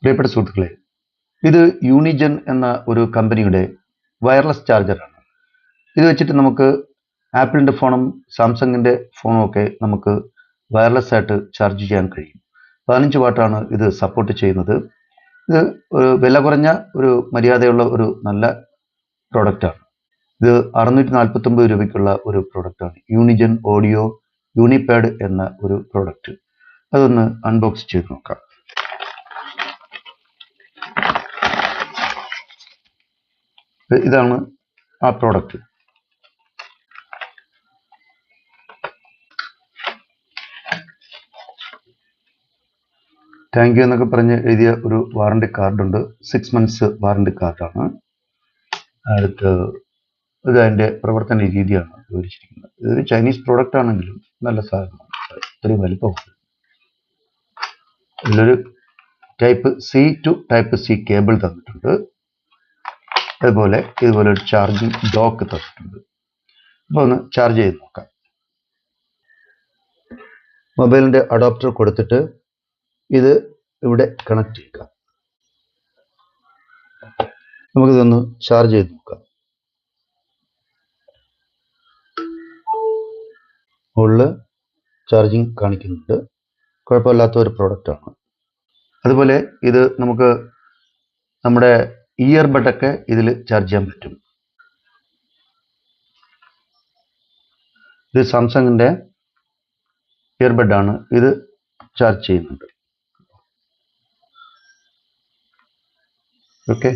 പ്രിയപ്പെട്ട സുഹൃത്തുക്കളെ, ഇത് യൂണിജൻ എന്ന ഒരു കമ്പനിയുടെ വയർലെസ് ചാർജറാണ്. ഇത് വെച്ചിട്ട് നമുക്ക് ആപ്പിളിൻ്റെ ഫോണും സാംസങ്ങിൻ്റെ ഫോണും ഒക്കെ നമുക്ക് വയർലെസ് ആയിട്ട് ചാർജ് ചെയ്യാൻ കഴിയും. 15 വാട്ടാണ് ഇത് സപ്പോർട്ട് ചെയ്യുന്നത്. ഇത് ഒരു വില കുറഞ്ഞ ഒരു മര്യാദയുള്ള ഒരു നല്ല പ്രോഡക്റ്റാണ്. ഇത് 649 രൂപയ്ക്കുള്ള ഒരു പ്രോഡക്റ്റാണ്. യൂണിജൻ ഓഡിയോ യൂണിപാഡ് എന്ന ഒരു പ്രോഡക്റ്റ്. അതൊന്ന് അൺബോക്സ് ചെയ്ത് നോക്കാം. ഇതാണ് ആ പ്രോഡക്റ്റ്. താങ്ക് യു എന്നൊക്കെ പറഞ്ഞ് എഴുതിയ ഒരു വാറണ്ടി കാർഡുണ്ട്. 6 months വാറണ്ടി കാർഡാണ്. അടുത്ത് ഇത് അതിൻ്റെ പ്രവർത്തന രീതിയാണ് വിവരിച്ചിരിക്കുന്നത്. ഇതൊരു ചൈനീസ് പ്രോഡക്റ്റ് ആണെങ്കിലും നല്ല സാധനമാണ്. ഇത്രയും വലിപ്പമുണ്ട്. ഇതിലൊരു type C to type C cable തന്നിട്ടുണ്ട്. അതുപോലെ ഇതുപോലെ ഒരു ചാർജിങ് ഡോക്ക് തന്നിട്ടുണ്ട്. അപ്പോൾ ഒന്ന് ചാർജ് ചെയ്ത് നോക്കാം. മൊബൈലിൻ്റെ അഡോപ്റ്റർ കൊടുത്തിട്ട് ഇത് ഇവിടെ കണക്ട് ചെയ്യുക. നമുക്കിതൊന്ന് ചാർജ് ചെയ്ത് നോക്കാം. മുകളിൽ ചാർജിങ് കാണിക്കുന്നുണ്ട്. കുഴപ്പമില്ലാത്ത ഒരു പ്രോഡക്റ്റാണ്. അതുപോലെ ഇത് നമുക്ക് നമ്മുടെ ഇയർബഡൊക്കെ ഇതിൽ ചാർജ് ചെയ്യാൻ പറ്റും. ഇത് സാംസങ്ങിൻ്റെ ഇയർബഡാണ്. ഇത് ചാർജ് ചെയ്യുന്നുണ്ട്. ഓക്കെ.